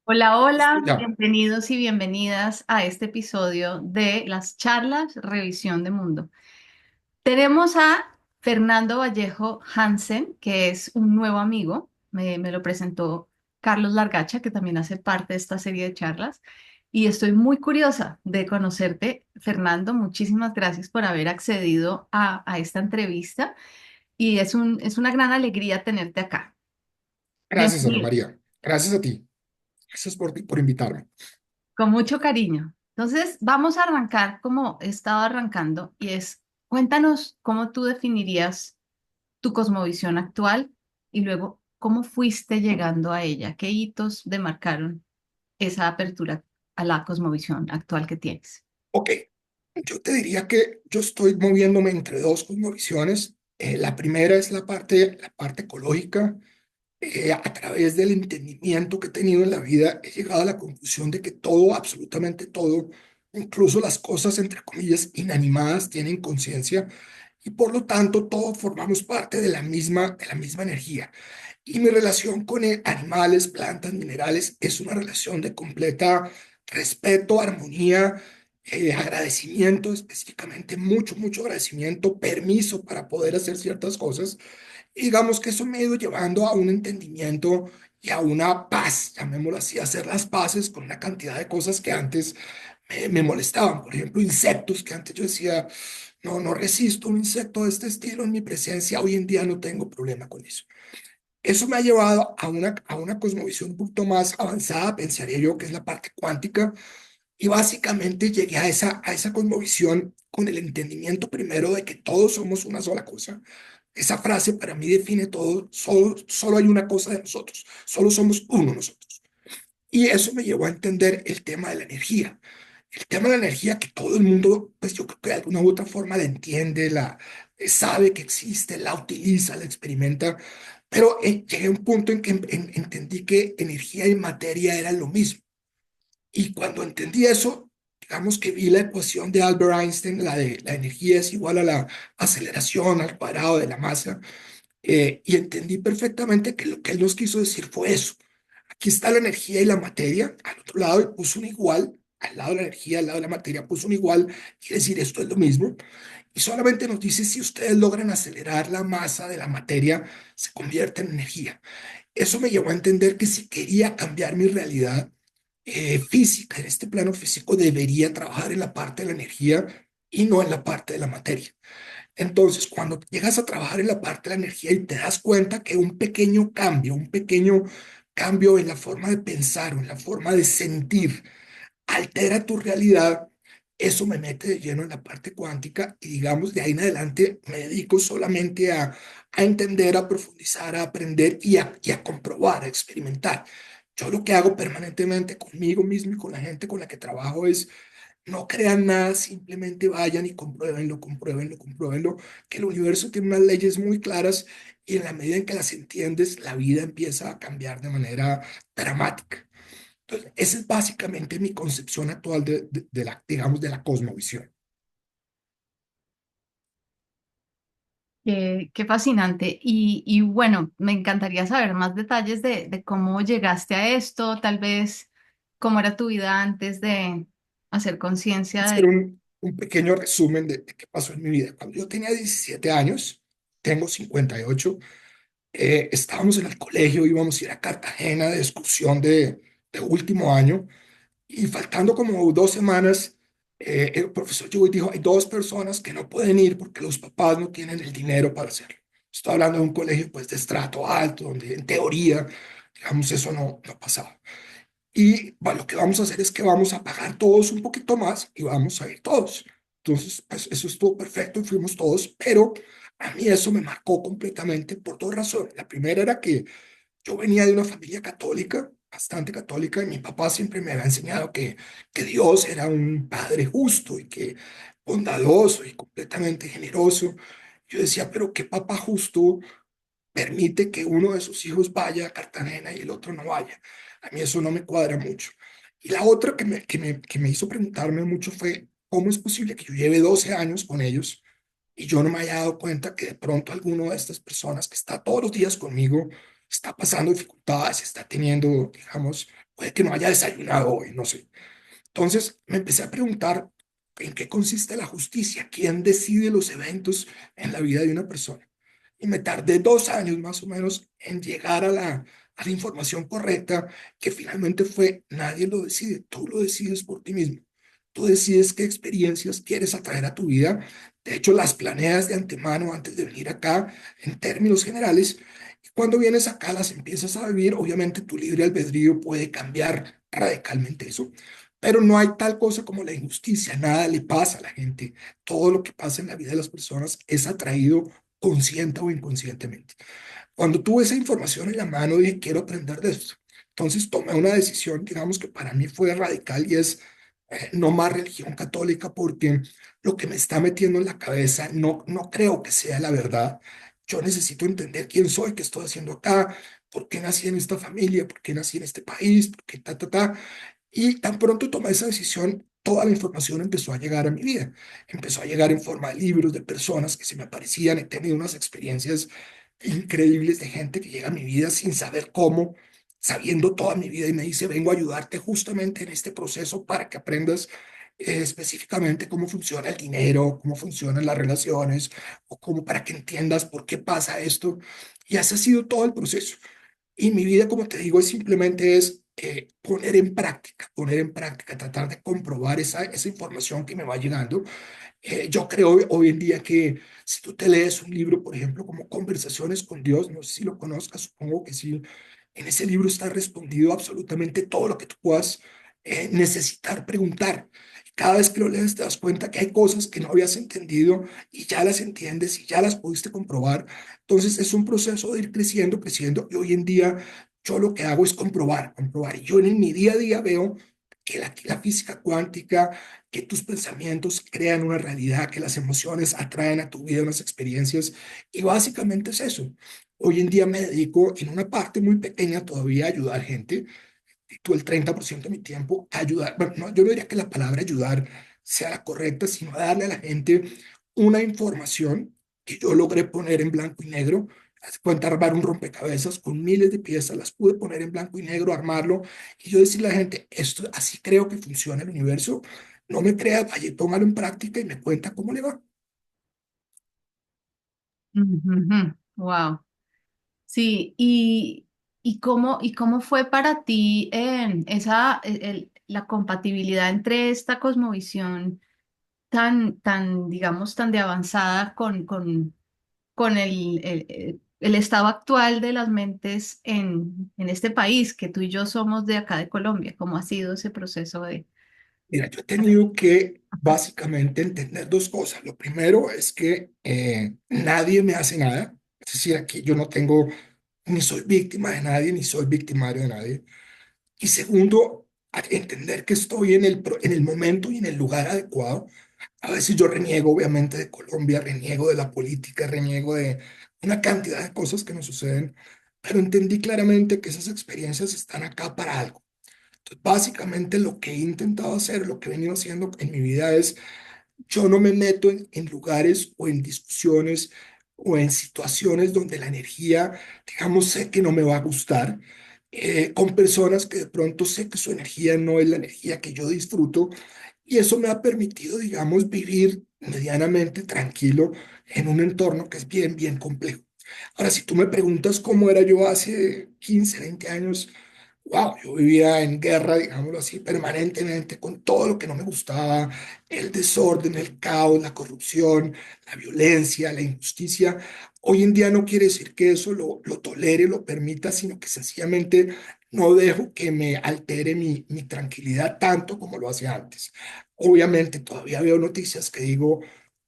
Hola, hola, Ya. bienvenidos y bienvenidas a este episodio de las charlas Revisión de Mundo. Tenemos a Fernando Vallejo Hansen, que es un nuevo amigo, me lo presentó Carlos Largacha, que también hace parte de esta serie de charlas, y estoy muy curiosa de conocerte, Fernando. Muchísimas gracias por haber accedido a esta entrevista y es una gran alegría tenerte acá. Gracias, Ana Bienvenido. María. Gracias a ti. Gracias por invitarme. Con mucho cariño. Entonces, vamos a arrancar como he estado arrancando y es, cuéntanos cómo tú definirías tu cosmovisión actual y luego cómo fuiste llegando a ella, qué hitos demarcaron esa apertura a la cosmovisión actual que tienes. Ok, yo te diría que yo estoy moviéndome entre dos cosmovisiones. La primera es la parte ecológica. A través del entendimiento que he tenido en la vida, he llegado a la conclusión de que todo, absolutamente todo, incluso las cosas, entre comillas, inanimadas, tienen conciencia y por lo tanto todos formamos parte de la misma energía. Y mi relación con animales, plantas, minerales es una relación de completa respeto, armonía, agradecimiento, específicamente mucho, mucho agradecimiento, permiso para poder hacer ciertas cosas. Y digamos que eso me ha ido llevando a un entendimiento y a una paz, llamémoslo así, a hacer las paces con una cantidad de cosas que antes me molestaban. Por ejemplo, insectos que antes yo decía, no, no resisto un insecto de este estilo en mi presencia. Hoy en día no tengo problema con eso. Eso me ha llevado a una cosmovisión un poquito más avanzada, pensaría yo, que es la parte cuántica, y básicamente llegué a esa cosmovisión con el entendimiento primero de que todos somos una sola cosa. Esa frase para mí define todo, solo hay una cosa de nosotros, solo somos uno nosotros. Y eso me llevó a entender el tema de la energía. El tema de la energía que todo el mundo, pues yo creo que de alguna u otra forma la entiende, sabe que existe, la utiliza, la experimenta, pero llegué a un punto en que entendí que energía y materia eran lo mismo. Y cuando entendí eso, digamos que vi la ecuación de Albert Einstein, la de la energía es igual a la aceleración al cuadrado de la masa, y entendí perfectamente que lo que él nos quiso decir fue eso. Aquí está la energía y la materia, al otro lado y puso un igual, al lado de la energía, al lado de la materia puso un igual, quiere decir esto es lo mismo. Y solamente nos dice si ustedes logran acelerar la masa de la materia, se convierte en energía. Eso me llevó a entender que si quería cambiar mi realidad física, en este plano físico, debería trabajar en la parte de la energía y no en la parte de la materia. Entonces, cuando llegas a trabajar en la parte de la energía y te das cuenta que un pequeño cambio en la forma de pensar o en la forma de sentir altera tu realidad, eso me mete de lleno en la parte cuántica y digamos de ahí en adelante me dedico solamente a entender, a profundizar, a aprender y a comprobar, a experimentar. Yo lo que hago permanentemente conmigo mismo y con la gente con la que trabajo es no crean nada, simplemente vayan y compruébenlo, compruébenlo, compruébenlo, que el universo tiene unas leyes muy claras y en la medida en que las entiendes, la vida empieza a cambiar de manera dramática. Entonces, esa es básicamente mi concepción actual de digamos, de la cosmovisión. Qué fascinante. Y bueno, me encantaría saber más detalles de cómo llegaste a esto, tal vez cómo era tu vida antes de hacer conciencia Hacer de... un pequeño resumen de qué pasó en mi vida. Cuando yo tenía 17 años, tengo 58, estábamos en el colegio, íbamos a ir a Cartagena de excursión de último año. Y faltando como 2 semanas, el profesor llegó y dijo, hay dos personas que no pueden ir porque los papás no tienen el dinero para hacerlo. Estoy hablando de un colegio pues de estrato alto, donde en teoría, digamos, eso no pasaba. Y bueno, lo que vamos a hacer es que vamos a pagar todos un poquito más y vamos a ir todos. Entonces, pues eso estuvo perfecto y fuimos todos, pero a mí eso me marcó completamente por dos razones. La primera era que yo venía de una familia católica, bastante católica, y mi papá siempre me había enseñado que Dios era un padre justo y que bondadoso y completamente generoso. Yo decía, pero ¿qué papá justo permite que uno de sus hijos vaya a Cartagena y el otro no vaya? A mí eso no me cuadra mucho. Y la otra que me hizo preguntarme mucho fue, ¿cómo es posible que yo lleve 12 años con ellos y yo no me haya dado cuenta que de pronto alguno de estas personas que está todos los días conmigo está pasando dificultades, está teniendo, digamos, puede que no haya desayunado hoy, no sé. Entonces me empecé a preguntar en qué consiste la justicia, quién decide los eventos en la vida de una persona. Y me tardé 2 años más o menos en llegar a la información correcta, que finalmente fue, nadie lo decide, tú lo decides por ti mismo. Tú decides qué experiencias quieres atraer a tu vida. De hecho, las planeas de antemano antes de venir acá en términos generales. Y cuando vienes acá, las empiezas a vivir. Obviamente, tu libre albedrío puede cambiar radicalmente eso, pero no hay tal cosa como la injusticia, nada le pasa a la gente. Todo lo que pasa en la vida de las personas es atraído consciente o inconscientemente. Cuando tuve esa información en la mano, dije, quiero aprender de esto. Entonces tomé una decisión, digamos que para mí fue radical y es no más religión católica porque lo que me está metiendo en la cabeza no creo que sea la verdad. Yo necesito entender quién soy, qué estoy haciendo acá, por qué nací en esta familia, por qué nací en este país, por qué ta. Y tan pronto tomé esa decisión, toda la información empezó a llegar a mi vida. Empezó a llegar en forma de libros, de personas que se me aparecían. He tenido unas experiencias increíbles de gente que llega a mi vida sin saber cómo, sabiendo toda mi vida y me dice, vengo a ayudarte justamente en este proceso para que aprendas específicamente cómo funciona el dinero, cómo funcionan las relaciones, o cómo para que entiendas por qué pasa esto. Y ese ha sido todo el proceso. Y mi vida, como te digo, es simplemente es poner en práctica, tratar de comprobar esa información que me va llegando. Yo creo hoy en día que si tú te lees un libro, por ejemplo, como Conversaciones con Dios, no sé si lo conozcas, supongo que sí, en ese libro está respondido absolutamente todo lo que tú puedas necesitar preguntar. Cada vez que lo lees te das cuenta que hay cosas que no habías entendido y ya las entiendes y ya las pudiste comprobar. Entonces es un proceso de ir creciendo, creciendo y hoy en día yo lo que hago es comprobar, comprobar. Y yo en mi día a día veo que la física cuántica, que tus pensamientos crean una realidad, que las emociones atraen a tu vida unas experiencias. Y básicamente es eso. Hoy en día me dedico en una parte muy pequeña todavía a ayudar gente. Y el 30% de mi tiempo a ayudar. Bueno, no, yo no diría que la palabra ayudar sea la correcta, sino a darle a la gente una información que yo logré poner en blanco y negro. Haz de cuenta, armar un rompecabezas con miles de piezas, las pude poner en blanco y negro, armarlo, y yo decirle a la gente, esto así creo que funciona el universo, no me crea, vaya, póngalo en práctica y me cuenta cómo le va. Wow. Sí, y cómo fue para ti la compatibilidad entre esta cosmovisión digamos, tan de avanzada con el estado actual de las mentes en este país, que tú y yo somos de acá de Colombia? ¿Cómo ha sido ese proceso de... Mira, yo he tenido que básicamente entender dos cosas. Lo primero es que nadie me hace nada. Es decir, aquí yo no tengo, ni soy víctima de nadie, ni soy victimario de nadie. Y segundo, entender que estoy en el momento y en el lugar adecuado. A veces yo reniego, obviamente, de Colombia, reniego de la política, reniego de una cantidad de cosas que nos suceden, pero entendí claramente que esas experiencias están acá para algo. Entonces, básicamente lo que he intentado hacer, lo que he venido haciendo en mi vida es, yo no me meto en lugares o en discusiones o en situaciones donde la energía, digamos, sé que no me va a gustar, con personas que de pronto sé que su energía no es la energía que yo disfruto, y eso me ha permitido, digamos, vivir medianamente tranquilo en un entorno que es bien, bien complejo. Ahora, si tú me preguntas cómo era yo hace 15 20 años, wow, yo vivía en guerra, digámoslo así, permanentemente con todo lo que no me gustaba, el desorden, el caos, la corrupción, la violencia, la injusticia. Hoy en día no quiere decir que eso lo tolere, lo permita, sino que sencillamente no dejo que me altere mi tranquilidad tanto como lo hacía antes. Obviamente todavía veo noticias que digo,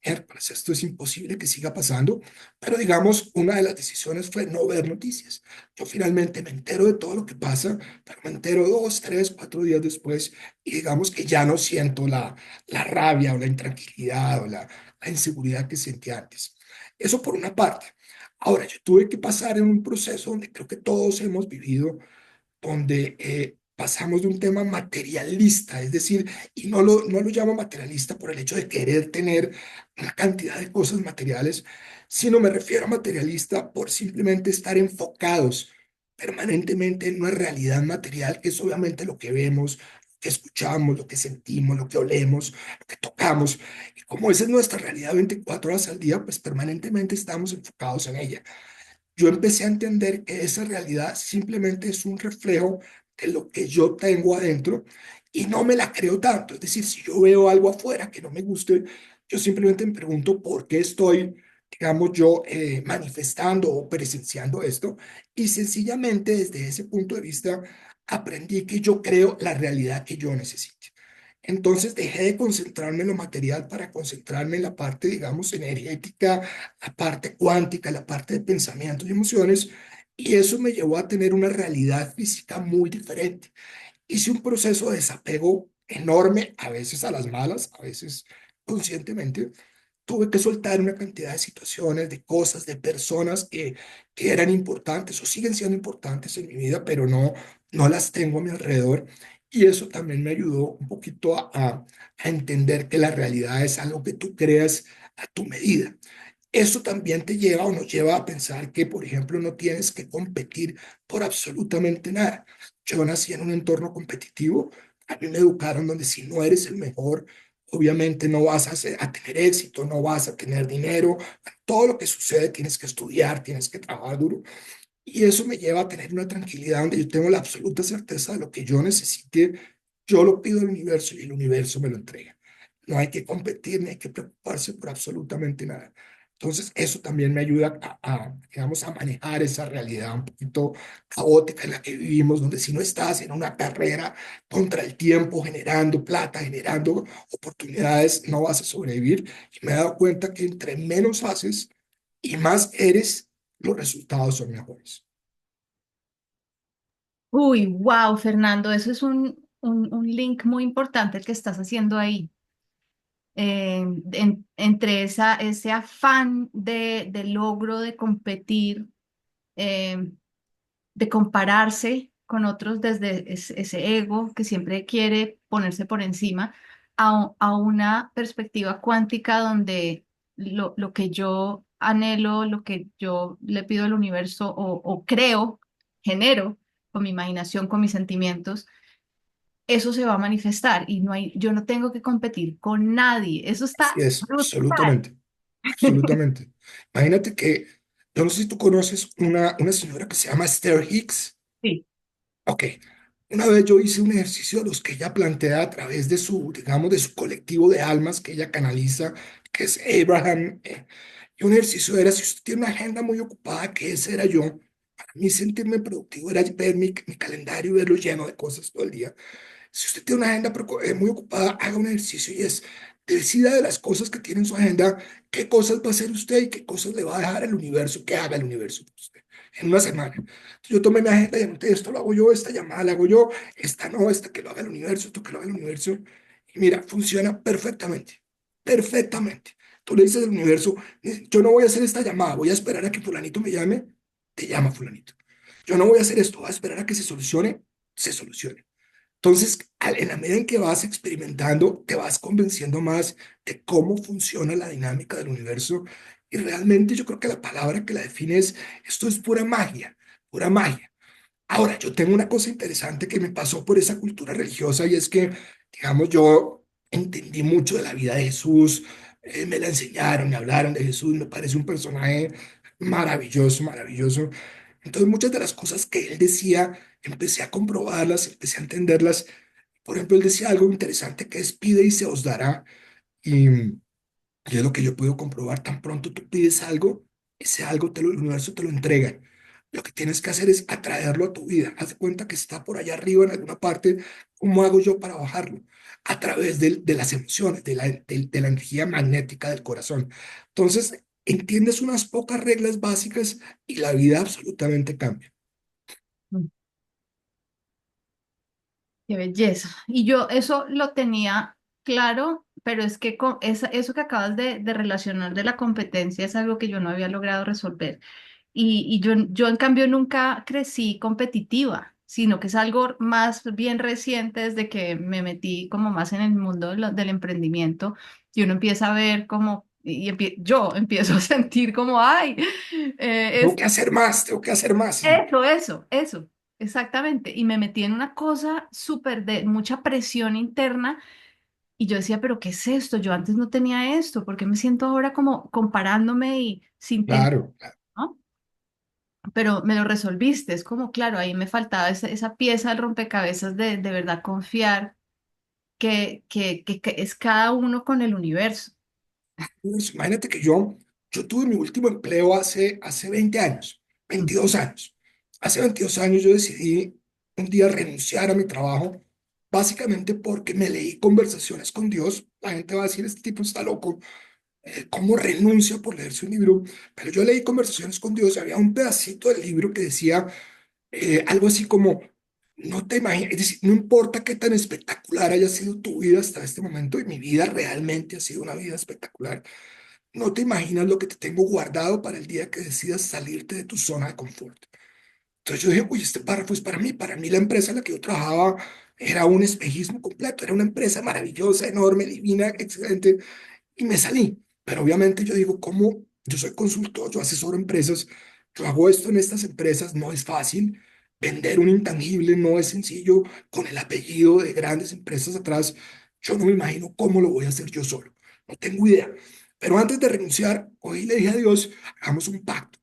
miércoles, esto es imposible que siga pasando, pero digamos, una de las decisiones fue no ver noticias. Yo finalmente me entero de todo lo que pasa, pero me entero 2, 3, 4 días después y digamos que ya no siento la rabia o la intranquilidad o la inseguridad que sentía antes. Eso por una parte. Ahora, yo tuve que pasar en un proceso donde creo que todos hemos vivido, donde pasamos de un tema materialista, es decir, y no lo llamo materialista por el hecho de querer tener una cantidad de cosas materiales, sino me refiero a materialista por simplemente estar enfocados permanentemente en una realidad material, que es obviamente lo que vemos, lo que escuchamos, lo que sentimos, lo que olemos, lo que tocamos. Y como esa es nuestra realidad 24 horas al día, pues permanentemente estamos enfocados en ella. Yo empecé a entender que esa realidad simplemente es un reflejo de lo que yo tengo adentro y no me la creo tanto. Es decir, si yo veo algo afuera que no me guste, yo simplemente me pregunto por qué estoy, digamos, yo manifestando o presenciando esto, y sencillamente desde ese punto de vista aprendí que yo creo la realidad que yo necesito. Entonces dejé de concentrarme en lo material para concentrarme en la parte, digamos, energética, la parte cuántica, la parte de pensamientos y emociones, y eso me llevó a tener una realidad física muy diferente. Hice un proceso de desapego enorme, a veces a las malas, a veces conscientemente. Tuve que soltar una cantidad de situaciones, de cosas, de personas que eran importantes o siguen siendo importantes en mi vida, pero no las tengo a mi alrededor. Y eso también me ayudó un poquito a entender que la realidad es algo que tú creas a tu medida. Eso también te lleva o nos lleva a pensar que, por ejemplo, no tienes que competir por absolutamente nada. Yo nací en un entorno competitivo, a mí me educaron donde si no eres el mejor, obviamente no vas a tener éxito, no vas a tener dinero, todo lo que sucede tienes que estudiar, tienes que trabajar duro. Y eso me lleva a tener una tranquilidad donde yo tengo la absoluta certeza de lo que yo necesite, yo lo pido al universo y el universo me lo entrega. No hay que competir, ni hay que preocuparse por absolutamente nada. Entonces, eso también me ayuda digamos, a manejar esa realidad un poquito caótica en la que vivimos, donde si no estás en una carrera contra el tiempo, generando plata, generando oportunidades, no vas a sobrevivir. Y me he dado cuenta que entre menos haces y más eres, los resultados son mejores. Uy, wow, Fernando, eso es un link muy importante el que estás haciendo ahí. Entre ese afán de logro, de competir, eh, de compararse con otros desde ese ego que siempre quiere ponerse por encima, a una perspectiva cuántica donde lo que yo anhelo, lo que yo le pido al universo o creo, genero con mi imaginación, con mis sentimientos, eso se va a manifestar y yo no tengo que competir con nadie. Eso Así está es, brutal. absolutamente, absolutamente. Imagínate que, yo no sé si tú conoces una señora que se llama Esther Hicks. Sí. Ok, una vez yo hice un ejercicio de los que ella plantea a través de su, digamos, de su colectivo de almas que ella canaliza, que es Abraham. Y un ejercicio era, si usted tiene una agenda muy ocupada, que ese era yo, para mí sentirme productivo era ver mi calendario y verlo lleno de cosas todo el día. Si usted tiene una agenda muy ocupada, haga un ejercicio y es, decida de las cosas que tiene en su agenda, qué cosas va a hacer usted y qué cosas le va a dejar el universo, que haga el universo por usted en una semana. Entonces, yo tomé mi agenda y anoté, esto lo hago yo, esta llamada la hago yo, esta no, esta que lo haga el universo, esto que lo haga el universo. Y mira, funciona perfectamente, perfectamente. Tú le dices al universo, yo no voy a hacer esta llamada, voy a esperar a que fulanito me llame, te llama fulanito. Yo no voy a hacer esto, voy a esperar a que se solucione. Entonces, en la medida en que vas experimentando, te vas convenciendo más de cómo funciona la dinámica del universo. Y realmente yo creo que la palabra que la define es, esto es pura magia, pura magia. Ahora, yo tengo una cosa interesante que me pasó por esa cultura religiosa y es que, digamos, yo entendí mucho de la vida de Jesús, me la enseñaron, me hablaron de Jesús, me parece un personaje maravilloso, maravilloso. Entonces, muchas de las cosas que él decía, empecé a comprobarlas, empecé a entenderlas. Por ejemplo, él decía algo interesante que es pide y se os dará. Y es lo que yo puedo comprobar. Tan pronto tú pides algo, ese algo el universo te lo entrega. Lo que tienes que hacer es atraerlo a tu vida. Haz de cuenta que está por allá arriba en alguna parte. ¿Cómo hago yo para bajarlo? A través de las emociones, de la energía magnética del corazón. Entonces, entiendes unas pocas reglas básicas y la vida absolutamente cambia. Qué belleza. Y yo eso lo tenía claro, pero es que eso que acabas de relacionar de la competencia es algo que yo no había logrado resolver. Y yo en cambio nunca crecí competitiva, sino que es algo más bien reciente desde que me metí como más en el mundo del emprendimiento y uno empieza a ver como yo empiezo a sentir como, ay, Tengo que hacer más, tengo que hacer más. eso, exactamente. Y me metí en una cosa súper de mucha presión interna y yo decía, pero ¿qué es esto? Yo antes no tenía esto, ¿por qué me siento ahora como comparándome y sintiendo, Claro, claro. ¿no? Pero me lo resolviste, es como, claro, ahí me faltaba esa pieza del rompecabezas de verdad confiar que es cada uno con el universo. Pues, imagínate que yo tuve mi último empleo hace 20 años, Mm. 22 años. Hace 22 años yo decidí un día renunciar a mi trabajo, básicamente porque me leí Conversaciones con Dios. La gente va a decir, este tipo está loco, ¿cómo renuncia por leerse un libro? Pero yo leí Conversaciones con Dios y había un pedacito del libro que decía algo así como, no te imaginas, es decir, no importa qué tan espectacular haya sido tu vida hasta este momento, y mi vida realmente ha sido una vida espectacular, no te imaginas lo que te tengo guardado para el día que decidas salirte de tu zona de confort. Entonces yo dije, uy, este párrafo es para mí. Para mí la empresa en la que yo trabajaba era un espejismo completo, era una empresa maravillosa, enorme, divina, excelente, y me salí. Pero obviamente yo digo, ¿cómo? Yo soy consultor, yo asesoro empresas, yo hago esto en estas empresas, no es fácil. Vender un intangible no es sencillo, con el apellido de grandes empresas atrás. Yo no me imagino cómo lo voy a hacer yo solo, no tengo idea. Pero antes de renunciar, hoy le dije a Dios, hagamos un pacto.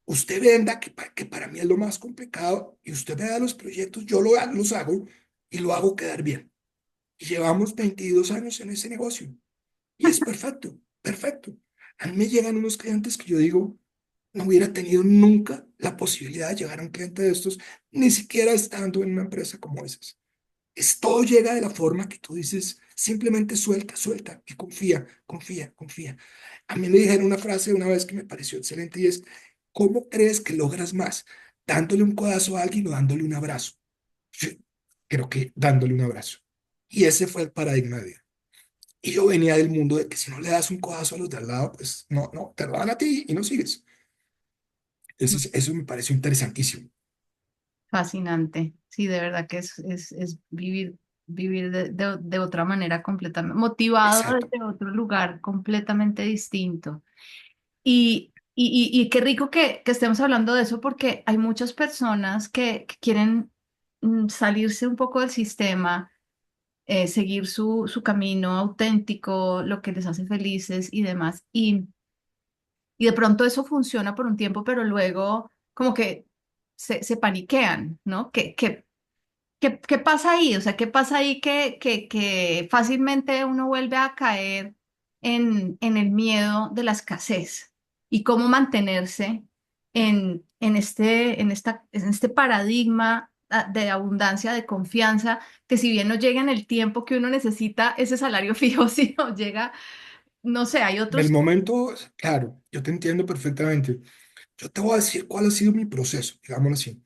Usted venda, que para mí es lo más complicado, y usted me da los proyectos, los hago y lo hago quedar bien. Y llevamos 22 años en ese negocio. Y es perfecto, perfecto. A mí me llegan unos clientes que yo digo, no hubiera tenido nunca la posibilidad de llegar a un cliente de estos, ni siquiera estando en una empresa como esas. Todo llega de la forma que tú dices, simplemente suelta, suelta y confía, confía, confía. A mí me dijeron una frase una vez que me pareció excelente y es, ¿cómo crees que logras más? ¿Dándole un codazo a alguien o dándole un abrazo? Yo creo que dándole un abrazo. Y ese fue el paradigma de vida. Y yo venía del mundo de que si no le das un codazo a los de al lado, pues no, no, te lo dan a ti y no sigues. Eso me pareció interesantísimo. Fascinante. Sí, de verdad que es vivir de otra manera completamente, motivado Exacto. desde otro lugar completamente distinto. Y qué rico que estemos hablando de eso porque hay muchas personas que quieren salirse un poco del sistema, seguir su camino auténtico, lo que les hace felices y demás. Y de pronto eso funciona por un tiempo, pero luego como que se paniquean, ¿no? ¿Qué pasa ahí? O sea, ¿qué pasa ahí que fácilmente uno vuelve a caer en el miedo de la escasez? ¿Y cómo mantenerse en este paradigma de abundancia, de confianza, que si bien no llega en el tiempo que uno necesita ese salario fijo, si no llega, no sé, hay En el otros... momento, claro, yo te entiendo perfectamente. Yo te voy a decir cuál ha sido mi proceso, digámoslo así.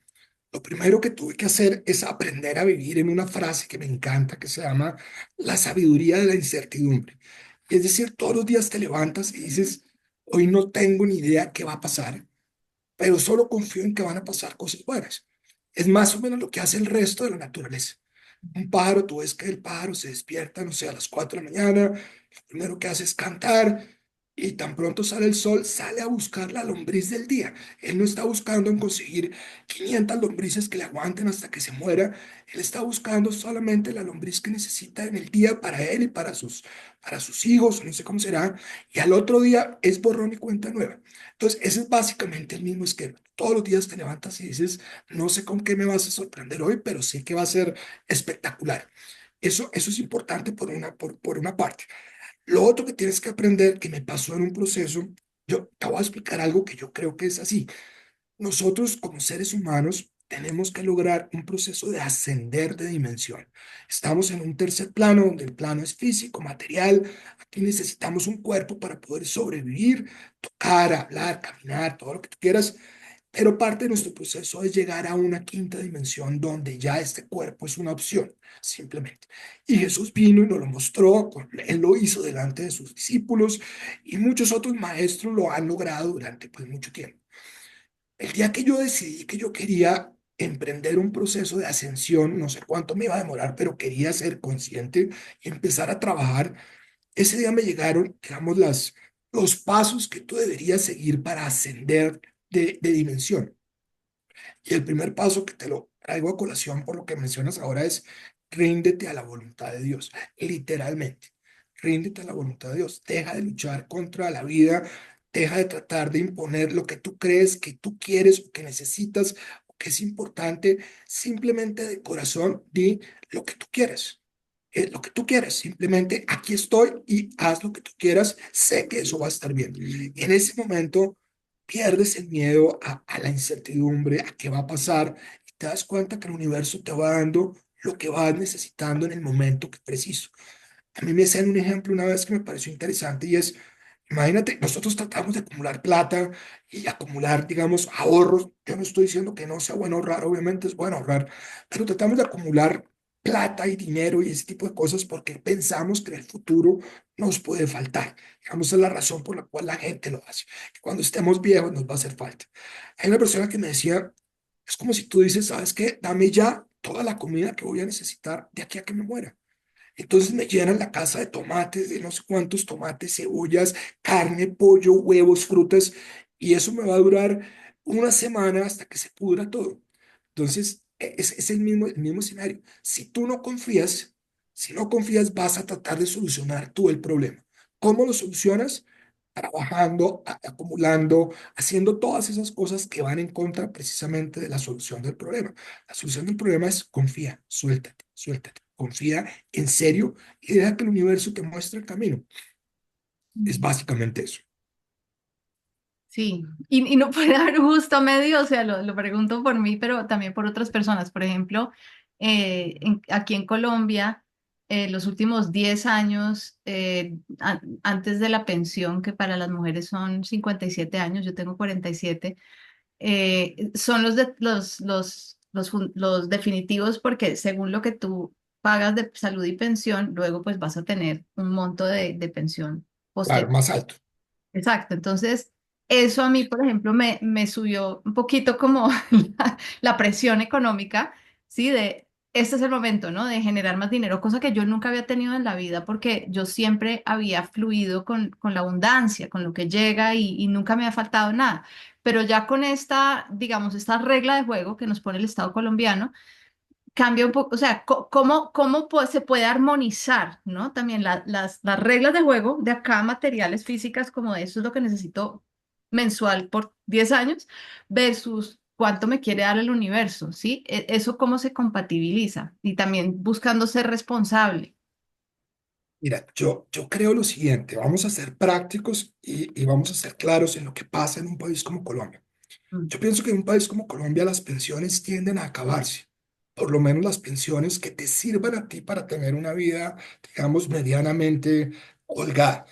Lo primero que tuve que hacer es aprender a vivir en una frase que me encanta, que se llama la sabiduría de la incertidumbre. Es decir, todos los días te levantas y dices, hoy no tengo ni idea qué va a pasar, pero solo confío en que van a pasar cosas buenas. Es más o menos lo que hace el resto de la naturaleza. Un pájaro, tú ves que el pájaro se despierta, no sé, a las 4 de la mañana, lo primero que hace es cantar, y tan pronto sale el sol, sale a buscar la lombriz del día. Él no está buscando en conseguir 500 lombrices que le aguanten hasta que se muera, él está buscando solamente la lombriz que necesita en el día para él y para sus hijos, no sé cómo será, y al otro día es borrón y cuenta nueva. Entonces, ese es básicamente el mismo esquema. Todos los días te levantas y dices, no sé con qué me vas a sorprender hoy, pero sé que va a ser espectacular. Eso es importante por una parte. Lo otro que tienes que aprender, que me pasó en un proceso, yo te voy a explicar algo que yo creo que es así. Nosotros como seres humanos tenemos que lograr un proceso de ascender de dimensión. Estamos en un tercer plano donde el plano es físico, material. Aquí necesitamos un cuerpo para poder sobrevivir, tocar, hablar, caminar, todo lo que tú quieras. Pero parte de nuestro proceso es llegar a una quinta dimensión donde ya este cuerpo es una opción, simplemente. Y Jesús vino y nos lo mostró, él lo hizo delante de sus discípulos y muchos otros maestros lo han logrado durante pues mucho tiempo. El día que yo decidí que yo quería emprender un proceso de ascensión, no sé cuánto me iba a demorar, pero quería ser consciente y empezar a trabajar, ese día me llegaron, digamos, las los pasos que tú deberías seguir para ascender de dimensión. Y el primer paso que te lo traigo a colación por lo que mencionas ahora es ríndete a la voluntad de Dios, literalmente. Ríndete a la voluntad de Dios. Deja de luchar contra la vida, deja de tratar de imponer lo que tú crees, que tú quieres o que necesitas o que es importante. Simplemente de corazón di lo que tú quieres. Lo que tú quieres, simplemente aquí estoy y haz lo que tú quieras, sé que eso va a estar bien. En ese momento pierdes el miedo a la incertidumbre, a qué va a pasar, y te das cuenta que el universo te va dando lo que vas necesitando en el momento que preciso. A mí me hacían un ejemplo una vez que me pareció interesante y es, imagínate, nosotros tratamos de acumular plata y acumular, digamos, ahorros. Yo no estoy diciendo que no sea bueno ahorrar, obviamente es bueno ahorrar, pero tratamos de acumular plata y dinero y ese tipo de cosas porque pensamos que en el futuro nos puede faltar. Digamos, es la razón por la cual la gente lo hace, que cuando estemos viejos nos va a hacer falta. Hay una persona que me decía, es como si tú dices, ¿sabes qué? Dame ya toda la comida que voy a necesitar de aquí a que me muera. Entonces me llenan la casa de tomates, de no sé cuántos tomates, cebollas, carne, pollo, huevos, frutas, y eso me va a durar una semana hasta que se pudra todo. Entonces, es el mismo escenario. Si tú no confías, si no confías, vas a tratar de solucionar tú el problema. ¿Cómo lo solucionas? Trabajando, acumulando, haciendo todas esas cosas que van en contra precisamente de la solución del problema. La solución del problema es confía, suéltate, suéltate, confía en serio y deja que el universo te muestre el camino. Es básicamente eso. Sí, y no puede haber justo medio, o sea, lo pregunto por mí, pero también por otras personas. Por ejemplo, aquí en Colombia, los últimos 10 años, antes de la pensión, que para las mujeres son 57 años, yo tengo 47, son los definitivos porque según lo que tú pagas de salud y pensión, luego pues vas a tener un monto de pensión Claro, posterior. más alto. Exacto, entonces eso a mí, por ejemplo, me subió un poquito como la presión económica, ¿sí? De este es el momento, ¿no? De generar más dinero, cosa que yo nunca había tenido en la vida porque yo siempre había fluido con la abundancia, con lo que llega y nunca me ha faltado nada. Pero ya con esta, digamos, esta regla de juego que nos pone el Estado colombiano, cambia un poco, o sea, se puede armonizar, ¿no? También las reglas de juego de acá, materiales, físicas, como de eso es lo que necesito mensual por 10 años, versus cuánto me quiere dar el universo, ¿sí? Eso cómo se compatibiliza y también buscando ser responsable. Mira, yo creo lo siguiente, vamos a ser prácticos y vamos a ser claros en lo que pasa en un país como Colombia. Mm. Yo pienso que en un país como Colombia las pensiones tienden a acabarse, por lo menos las pensiones que te sirvan a ti para tener una vida, digamos, medianamente holgada.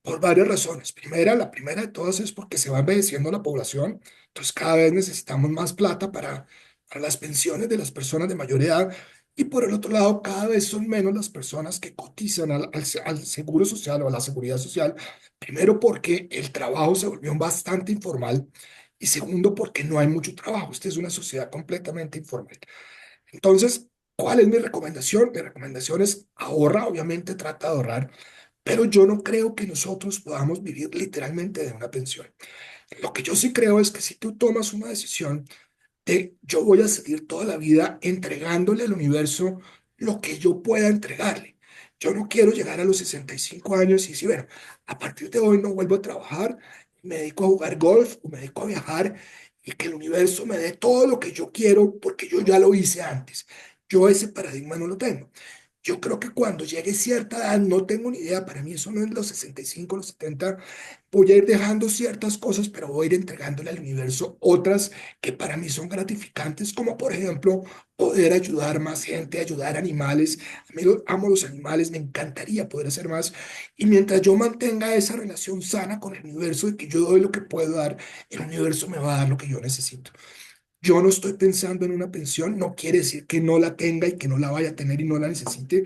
Por varias razones. La primera de todas es porque se va envejeciendo la población, entonces cada vez necesitamos más plata para las pensiones de las personas de mayor edad. Y por el otro lado, cada vez son menos las personas que cotizan al seguro social o a la seguridad social. Primero, porque el trabajo se volvió bastante informal. Y segundo, porque no hay mucho trabajo. Esta es una sociedad completamente informal. Entonces, ¿cuál es mi recomendación? Mi recomendación es ahorra, obviamente trata de ahorrar, pero yo no creo que nosotros podamos vivir literalmente de una pensión. Lo que yo sí creo es que si tú tomas una decisión de yo voy a seguir toda la vida entregándole al universo lo que yo pueda entregarle. Yo no quiero llegar a los 65 años y decir, bueno, a partir de hoy no vuelvo a trabajar, me dedico a jugar golf o me dedico a viajar y que el universo me dé todo lo que yo quiero porque yo ya lo hice antes. Yo ese paradigma no lo tengo. Yo creo que cuando llegue cierta edad, no tengo ni idea, para mí eso no es los 65, los 70, voy a ir dejando ciertas cosas, pero voy a ir entregándole al universo otras que para mí son gratificantes, como por ejemplo poder ayudar más gente, ayudar animales. A mí amo los animales, me encantaría poder hacer más. Y mientras yo mantenga esa relación sana con el universo de que yo doy lo que puedo dar, el universo me va a dar lo que yo necesito. Yo no estoy pensando en una pensión, no quiere decir que no la tenga y que no la vaya a tener y no la necesite,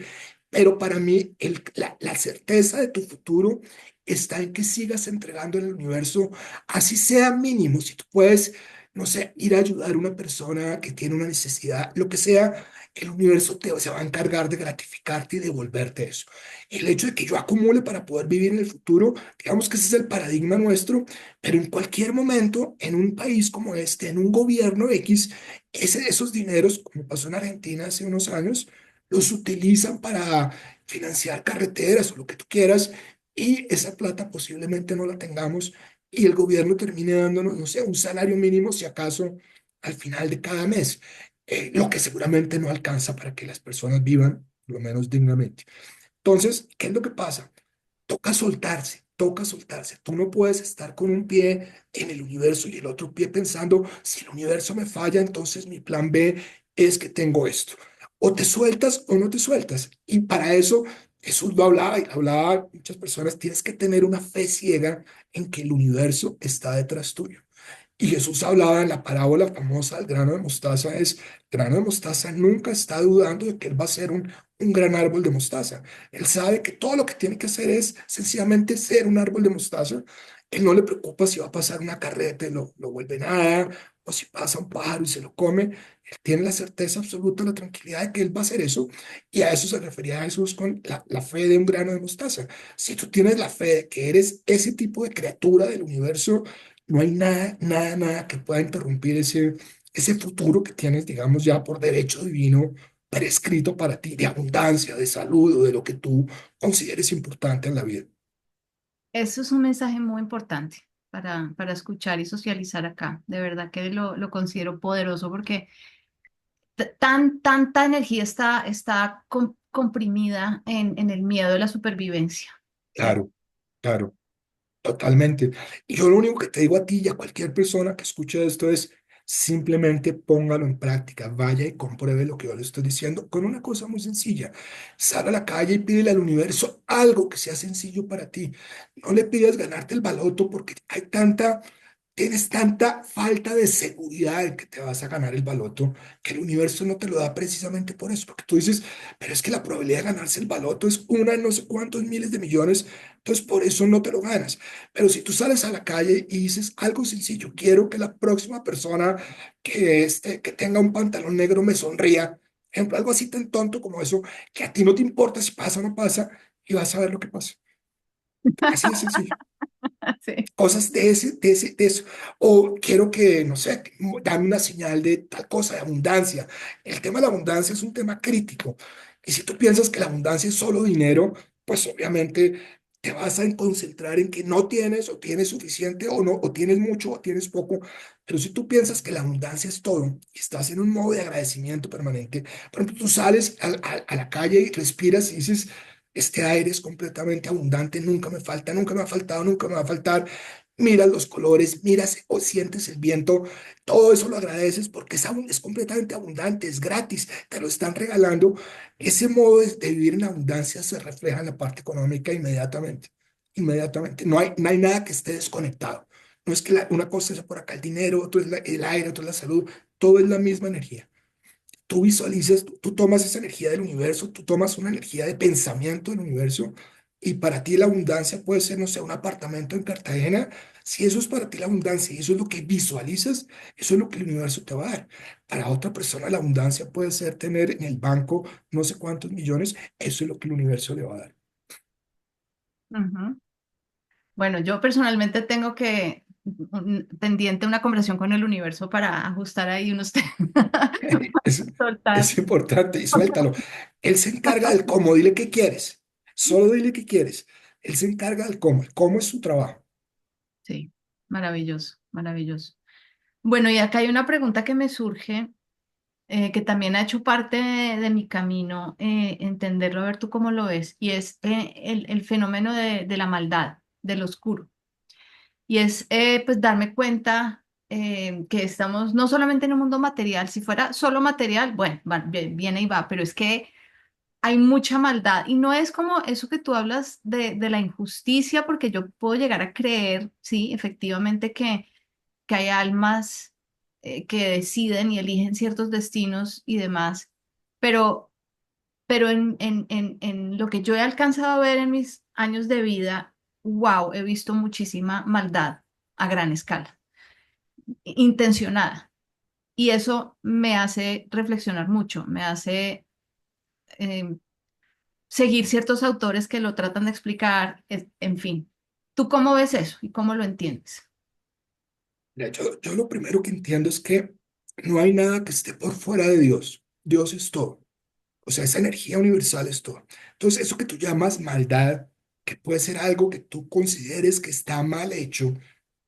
pero para mí la certeza de tu futuro está en que sigas entregando en el universo, así sea mínimo, si tú puedes, no sé, ir a ayudar a una persona que tiene una necesidad, lo que sea, el universo se va a encargar de gratificarte y devolverte eso. El hecho de que yo acumule para poder vivir en el futuro, digamos que ese es el paradigma nuestro, pero en cualquier momento, en un país como este, en un gobierno X, esos dineros, como pasó en Argentina hace unos años, los utilizan para financiar carreteras o lo que tú quieras, y esa plata posiblemente no la tengamos y el gobierno termine dándonos, no sé, un salario mínimo, si acaso, al final de cada mes, lo que seguramente no alcanza para que las personas vivan por lo menos dignamente. Entonces, ¿qué es lo que pasa? Toca soltarse, toca soltarse. Tú no puedes estar con un pie en el universo y el otro pie pensando, si el universo me falla, entonces mi plan B es que tengo esto. O te sueltas o no te sueltas. Y para eso Jesús lo hablaba y hablaba muchas personas, tienes que tener una fe ciega en que el universo está detrás tuyo. Y Jesús hablaba en la parábola famosa del grano de mostaza, es, el grano de mostaza nunca está dudando de que él va a ser un gran árbol de mostaza. Él sabe que todo lo que tiene que hacer es sencillamente ser un árbol de mostaza. Él no le preocupa si va a pasar una carreta y lo vuelve nada, o si pasa un pájaro y se lo come. Él tiene la certeza absoluta, la tranquilidad de que él va a hacer eso. Y a eso se refería a Jesús con la fe de un grano de mostaza. Si tú tienes la fe de que eres ese tipo de criatura del universo, no hay nada, nada, nada que pueda interrumpir ese futuro que tienes, digamos, ya por derecho divino prescrito para ti, de abundancia, de salud o de lo que tú consideres importante en la vida. Eso es un mensaje muy importante para escuchar y socializar acá. De verdad que lo considero poderoso porque tanta energía está comprimida en el miedo de la supervivencia, ¿cierto? Claro, claro. Totalmente. Y yo lo único que te digo a ti y a cualquier persona que escuche esto es simplemente póngalo en práctica, vaya y compruebe lo que yo le estoy diciendo con una cosa muy sencilla. Sal a la calle y pídele al universo algo que sea sencillo para ti. No le pidas ganarte el baloto porque tienes tanta falta de seguridad de que te vas a ganar el baloto que el universo no te lo da precisamente por eso, porque tú dices, pero es que la probabilidad de ganarse el baloto es una en no sé cuántos miles de millones, entonces por eso no te lo ganas. Pero si tú sales a la calle y dices algo sencillo, quiero que la próxima persona que tenga un pantalón negro me sonría, ejemplo, algo así tan tonto como eso, que a ti no te importa si pasa o no pasa, y vas a ver lo que pasa. Así de sencillo. Sí. Cosas de eso. O quiero que, no sé, dame una señal de tal cosa, de abundancia. El tema de la abundancia es un tema crítico. Y si tú piensas que la abundancia es solo dinero, pues obviamente te vas a concentrar en que no tienes o tienes suficiente o no, o tienes mucho o tienes poco. Pero si tú piensas que la abundancia es todo y estás en un modo de agradecimiento permanente, por ejemplo, tú sales a la calle y respiras y dices, este aire es completamente abundante, nunca me falta, nunca me ha faltado, nunca me va a faltar. Miras los colores, miras o sientes el viento, todo eso lo agradeces porque es completamente abundante, es gratis, te lo están regalando. Ese modo de vivir en abundancia se refleja en la parte económica inmediatamente, inmediatamente. No hay nada que esté desconectado. No es que una cosa es por acá el dinero, otro es el aire, otro es la salud, todo es la misma energía. Tú visualizas, tú tomas esa energía del universo, tú tomas una energía de pensamiento del universo y para ti la abundancia puede ser, no sé, un apartamento en Cartagena. Si eso es para ti la abundancia y eso es lo que visualizas, eso es lo que el universo te va a dar. Para otra persona la abundancia puede ser tener en el banco no sé cuántos millones, eso es lo que el universo le va a dar. Ujú. Bueno, yo personalmente tengo pendiente una conversación con el universo para ajustar ahí unos temas. Es, Soltar. es importante y suéltalo. Él se encarga del cómo, dile qué quieres, solo dile qué quieres. Él se encarga del cómo, el cómo es su trabajo. Sí, maravilloso, maravilloso. Bueno, y acá hay una pregunta que me surge, que también ha hecho parte de mi camino, entenderlo, a ver tú cómo lo ves, y es el fenómeno de la maldad, del oscuro. Y es pues darme cuenta que estamos no solamente en un mundo material, si fuera solo material, bueno, viene y va, pero es que hay mucha maldad y no es como eso que tú hablas de la injusticia, porque yo puedo llegar a creer, sí, efectivamente que hay almas que deciden y eligen ciertos destinos y demás, pero, pero en lo que yo he alcanzado a ver en mis años de vida, wow, he visto muchísima maldad a gran escala, intencionada. Y eso me hace reflexionar mucho, me hace eh, seguir ciertos autores que lo tratan de explicar, en fin. ¿Tú cómo ves eso y cómo lo entiendes? Mira, yo lo primero que entiendo es que no hay nada que esté por fuera de Dios. Dios es todo. O sea, esa energía universal es todo. Entonces, eso que tú llamas maldad, que puede ser algo que tú consideres que está mal hecho,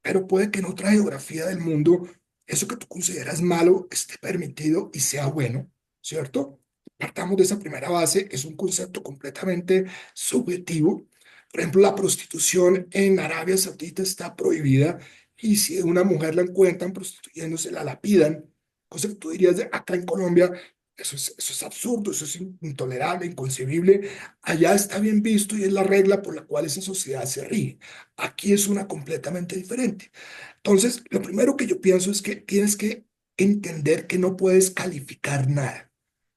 pero puede que en otra geografía del mundo eso que tú consideras malo esté permitido y sea bueno, ¿cierto? Partamos de esa primera base, es un concepto completamente subjetivo. Por ejemplo, la prostitución en Arabia Saudita está prohibida y si una mujer la encuentran prostituyéndose, la lapidan, cosa que tú dirías acá en Colombia, eso es absurdo, eso es intolerable, inconcebible. Allá está bien visto y es la regla por la cual esa sociedad se rige. Aquí es una completamente diferente. Entonces, lo primero que yo pienso es que tienes que entender que no puedes calificar nada,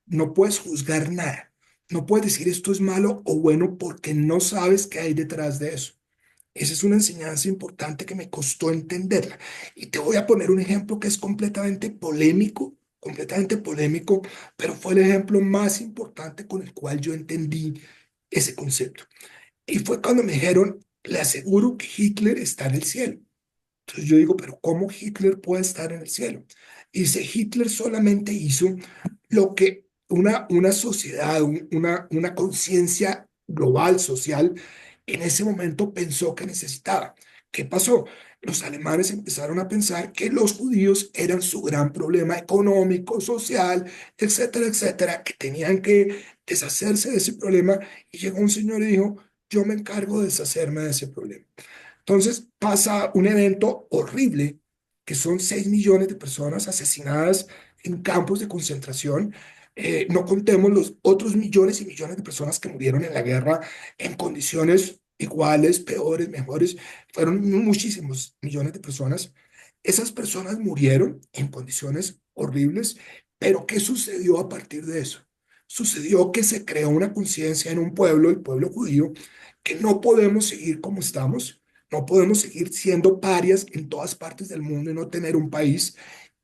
no puedes juzgar nada, no puedes decir esto es malo o bueno porque no sabes qué hay detrás de eso. Esa es una enseñanza importante que me costó entenderla. Y te voy a poner un ejemplo que es completamente polémico, pero fue el ejemplo más importante con el cual yo entendí ese concepto. Y fue cuando me dijeron, le aseguro que Hitler está en el cielo. Entonces yo digo, pero ¿cómo Hitler puede estar en el cielo? Y dice, Hitler solamente hizo lo que una sociedad, una conciencia global, social, en ese momento pensó que necesitaba. ¿Qué pasó? Los alemanes empezaron a pensar que los judíos eran su gran problema económico, social, etcétera, etcétera, que tenían que deshacerse de ese problema. Y llegó un señor y dijo, yo me encargo de deshacerme de ese problema. Entonces pasa un evento horrible, que son 6 millones de personas asesinadas en campos de concentración. No contemos los otros millones y millones de personas que murieron en la guerra en condiciones iguales, peores, mejores. Fueron muchísimos millones de personas. Esas personas murieron en condiciones horribles, pero ¿qué sucedió a partir de eso? Sucedió que se creó una conciencia en un pueblo, el pueblo judío, que no podemos seguir como estamos, no podemos seguir siendo parias en todas partes del mundo y no tener un país.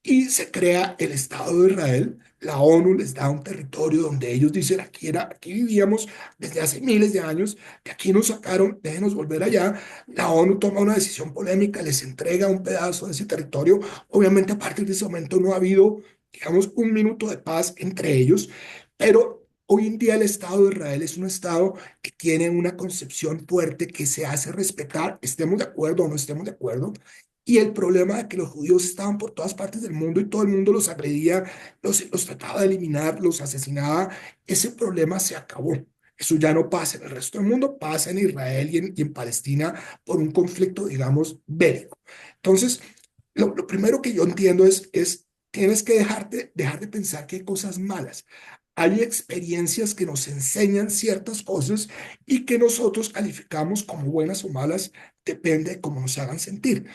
Y se crea el Estado de Israel. La ONU les da un territorio donde ellos dicen, aquí vivíamos desde hace miles de años, de aquí nos sacaron, déjenos volver allá. La ONU toma una decisión polémica, les entrega un pedazo de ese territorio. Obviamente a partir de ese momento no ha habido, digamos, un minuto de paz entre ellos, pero hoy en día el Estado de Israel es un Estado que tiene una concepción fuerte que se hace respetar, estemos de acuerdo o no estemos de acuerdo. Y el problema de que los judíos estaban por todas partes del mundo y todo el mundo los agredía, los trataba de eliminar, los asesinaba, ese problema se acabó. Eso ya no pasa en el resto del mundo, pasa en Israel y en Palestina por un conflicto, digamos, bélico. Entonces, lo primero que yo entiendo es tienes que dejar de pensar que hay cosas malas. Hay experiencias que nos enseñan ciertas cosas y que nosotros calificamos como buenas o malas, depende de cómo nos hagan sentir.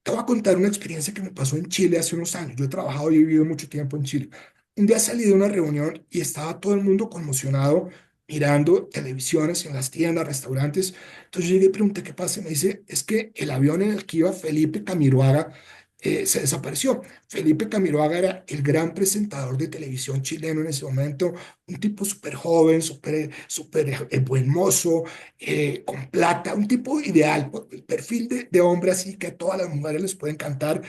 Te voy a contar una experiencia que me pasó en Chile hace unos años. Yo he trabajado y he vivido mucho tiempo en Chile. Un día salí de una reunión y estaba todo el mundo conmocionado mirando televisiones en las tiendas, restaurantes. Entonces yo llegué y pregunté qué pasa. Y me dice, es que el avión en el que iba Felipe Camiroaga se desapareció. Felipe Camiroaga era el gran presentador de televisión chileno en ese momento, un tipo súper joven, súper buen mozo, con plata, un tipo ideal, el perfil de hombre así que a todas las mujeres les puede encantar.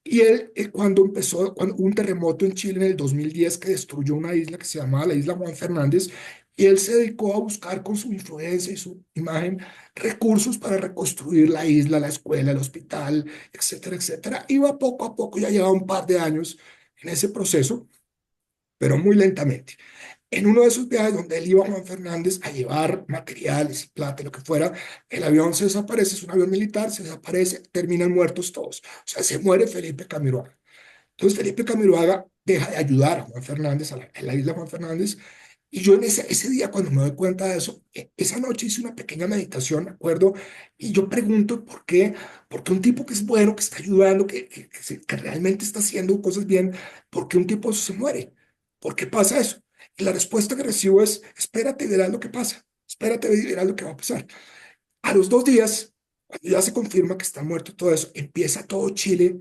Y él, cuando hubo un terremoto en Chile en el 2010 que destruyó una isla que se llamaba la isla Juan Fernández, y él se dedicó a buscar con su influencia y su imagen recursos para reconstruir la isla, la escuela, el hospital, etcétera, etcétera. Iba poco a poco, ya llevaba un par de años en ese proceso, pero muy lentamente. En uno de esos viajes donde él iba a Juan Fernández a llevar materiales y plata, lo que fuera, el avión se desaparece, es un avión militar, se desaparece, terminan muertos todos. O sea, se muere Felipe Camiroaga. Entonces Felipe Camiroaga deja de ayudar a Juan Fernández, a la isla Juan Fernández, y yo en ese día, cuando me doy cuenta de eso, esa noche hice una pequeña meditación, me acuerdo, y yo pregunto por qué un tipo que es bueno, que está ayudando, que realmente está haciendo cosas bien, ¿por qué un tipo se muere? ¿Por qué pasa eso? Y la respuesta que recibo es, espérate y verás lo que pasa, espérate y verás lo que va a pasar. A los 2 días, cuando ya se confirma que está muerto todo eso, empieza todo Chile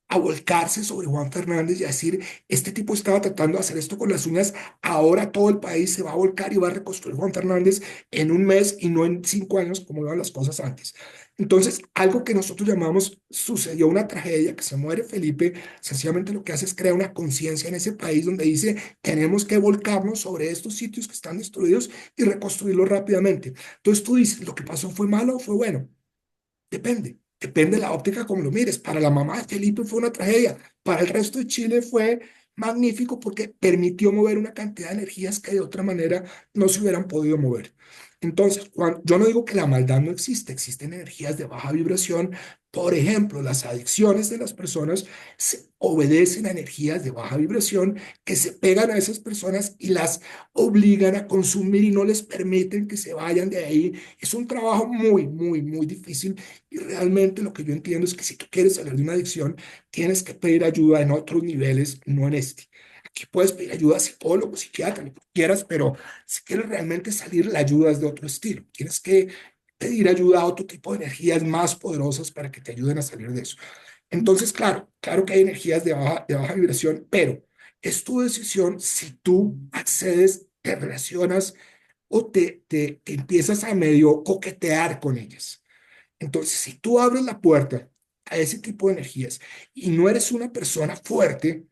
a volcarse sobre Juan Fernández y a decir, este tipo estaba tratando de hacer esto con las uñas, ahora todo el país se va a volcar y va a reconstruir Juan Fernández en un mes y no en 5 años como iban las cosas antes. Entonces, algo que nosotros llamamos, sucedió una tragedia, que se muere Felipe, sencillamente lo que hace es crear una conciencia en ese país donde dice, tenemos que volcarnos sobre estos sitios que están destruidos y reconstruirlos rápidamente. Entonces tú dices, ¿lo que pasó fue malo o fue bueno? Depende. Depende de la óptica como lo mires. Para la mamá de Felipe fue una tragedia. Para el resto de Chile fue magnífico porque permitió mover una cantidad de energías que de otra manera no se hubieran podido mover. Entonces, yo no digo que la maldad no existe, existen energías de baja vibración. Por ejemplo, las adicciones de las personas obedecen a energías de baja vibración que se pegan a esas personas y las obligan a consumir y no les permiten que se vayan de ahí. Es un trabajo muy, muy, muy difícil y realmente lo que yo entiendo es que si tú quieres salir de una adicción, tienes que pedir ayuda en otros niveles, no en este. Aquí puedes pedir ayuda a psicólogo, psiquiatra, lo que quieras, pero si quieres realmente salir, la ayuda es de otro estilo. Tienes que pedir ayuda a otro tipo de energías más poderosas para que te ayuden a salir de eso. Entonces, claro, claro que hay energías de baja vibración, pero es tu decisión si tú accedes, te relacionas o te empiezas a medio coquetear con ellas. Entonces, si tú abres la puerta a ese tipo de energías y no eres una persona fuerte,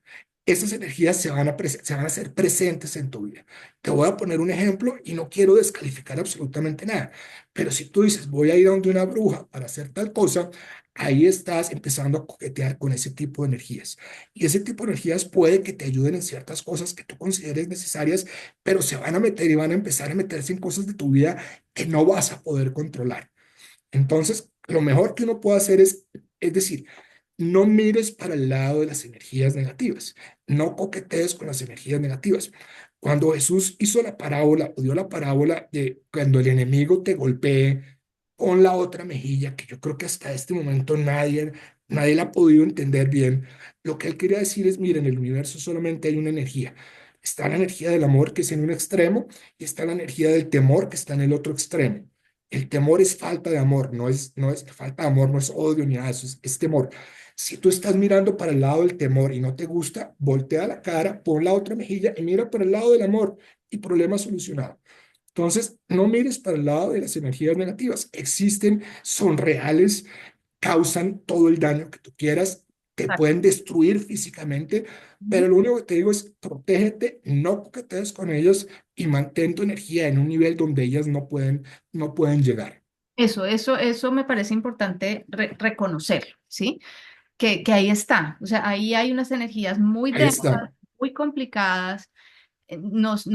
esas energías se van a hacer presentes en tu vida. Te voy a poner un ejemplo y no quiero descalificar absolutamente nada, pero si tú dices, voy a ir a donde una bruja para hacer tal cosa, ahí estás empezando a coquetear con ese tipo de energías. Y ese tipo de energías puede que te ayuden en ciertas cosas que tú consideres necesarias, pero se van a meter y van a empezar a meterse en cosas de tu vida que no vas a poder controlar. Entonces, lo mejor que uno puede hacer es decir, no mires para el lado de las energías negativas, no coquetees con las energías negativas. Cuando Jesús hizo la parábola, o dio la parábola de cuando el enemigo te golpee con la otra mejilla, que yo creo que hasta este momento nadie la ha podido entender bien, lo que él quería decir es, miren, en el universo solamente hay una energía. Está la energía del amor, que es en un extremo, y está la energía del temor, que está en el otro extremo. El temor es falta de amor, no es falta de amor, no es odio ni nada, eso es temor. Si tú estás mirando para el lado del temor y no te gusta, voltea la cara, pon la otra mejilla y mira para el lado del amor y problema solucionado. Entonces, no mires para el lado de las energías negativas. Existen, son reales, causan todo el daño que tú quieras, te pueden destruir físicamente, pero Ujú. lo único que te digo es protégete, no coquetees con ellos y mantén tu energía en un nivel donde ellas no pueden llegar. Eso me parece importante reconocerlo, ¿sí? Que ahí está. O sea, ahí hay unas energías muy Ahí densas, está, muy complicadas, nos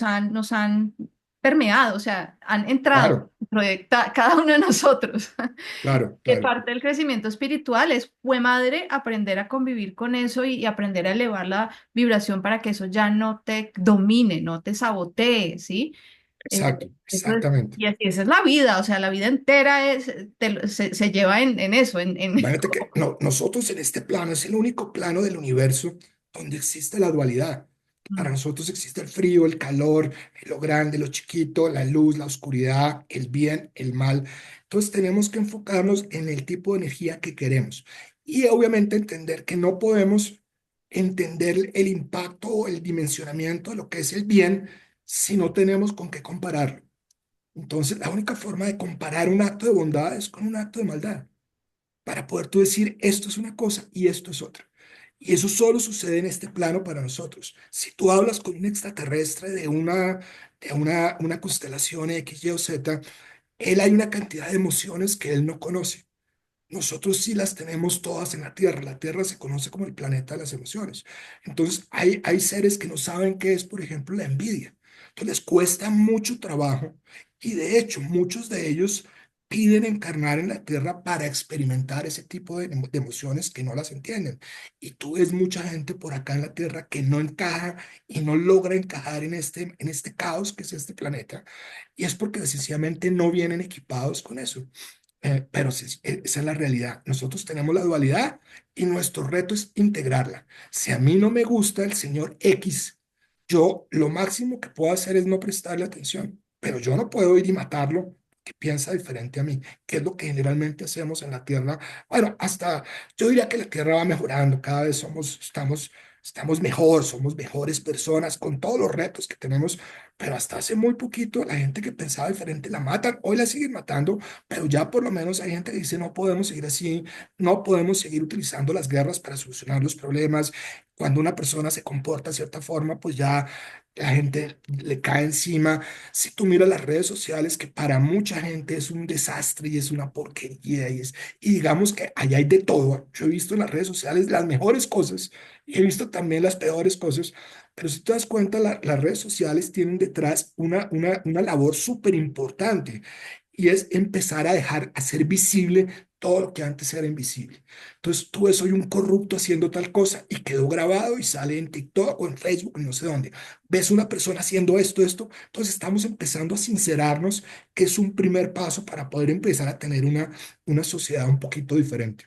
han permeado, o sea, han entrado claro, dentro de cada uno de nosotros. claro, Que claro. parte del crecimiento espiritual es, fue madre, aprender a convivir con eso y aprender a elevar la vibración para que eso ya no te domine, no te sabotee, ¿sí? Exacto, Eso es, exactamente. y así, esa es la vida, o sea, la vida entera se lleva en eso, Imagínate que no, nosotros en este plano es el único plano del universo donde existe la dualidad. Para nosotros existe el frío, el calor, lo grande, lo chiquito, la luz, la oscuridad, el bien, el mal. Entonces tenemos que enfocarnos en el tipo de energía que queremos y obviamente entender que no podemos entender el impacto o el dimensionamiento de lo que es el bien si no tenemos con qué compararlo. Entonces la única forma de comparar un acto de bondad es con un acto de maldad para poder tú decir esto es una cosa y esto es otra. Y eso solo sucede en este plano para nosotros. Si tú hablas con un extraterrestre de una constelación X, Y o Z, él hay una cantidad de emociones que él no conoce. Nosotros sí las tenemos todas en la Tierra. La Tierra se conoce como el planeta de las emociones. Entonces, hay seres que no saben qué es, por ejemplo, la envidia. Entonces, les cuesta mucho trabajo y de hecho, muchos de ellos piden encarnar en la Tierra para experimentar ese tipo de emociones que no las entienden. Y tú ves mucha gente por acá en la Tierra que no encaja y no logra encajar en este caos que es este planeta. Y es porque sencillamente no vienen equipados con eso. Pero sí, esa es la realidad. Nosotros tenemos la dualidad y nuestro reto es integrarla. Si a mí no me gusta el señor X, yo lo máximo que puedo hacer es no prestarle atención, pero yo no puedo ir y matarlo, que piensa diferente a mí, que es lo que generalmente hacemos en la Tierra. Bueno, hasta yo diría que la Tierra va mejorando, cada vez estamos mejor, somos mejores personas con todos los retos que tenemos, pero hasta hace muy poquito la gente que pensaba diferente la matan, hoy la siguen matando, pero ya por lo menos hay gente que dice no podemos seguir así, no podemos seguir utilizando las guerras para solucionar los problemas. Cuando una persona se comporta de cierta forma, pues ya la gente le cae encima. Si tú miras las redes sociales, que para mucha gente es un desastre y es una porquería, y digamos que allá hay de todo. Yo he visto en las redes sociales las mejores cosas y he visto también las peores cosas, pero si te das cuenta, las redes sociales tienen detrás una labor súper importante y es empezar a dejar, a hacer visible todo lo que antes era invisible. Entonces tú ves hoy un corrupto haciendo tal cosa y quedó grabado y sale en TikTok o en Facebook, no sé dónde. Ves una persona haciendo esto. Entonces estamos empezando a sincerarnos, que es un primer paso para poder empezar a tener una sociedad un poquito diferente.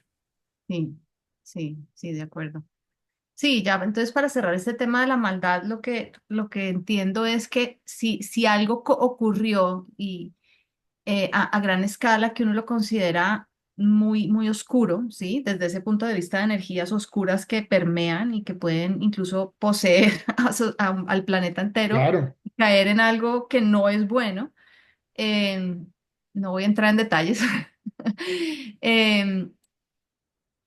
Sí, sí, sí, de acuerdo. Sí, ya, entonces para cerrar este tema de la maldad, lo que entiendo es que si algo ocurrió y a gran escala que uno lo considera muy, muy oscuro, ¿sí? Desde ese punto de vista de energías oscuras que permean y que pueden incluso poseer al planeta entero Claro. y caer en algo que no es bueno. No voy a entrar en detalles. Em,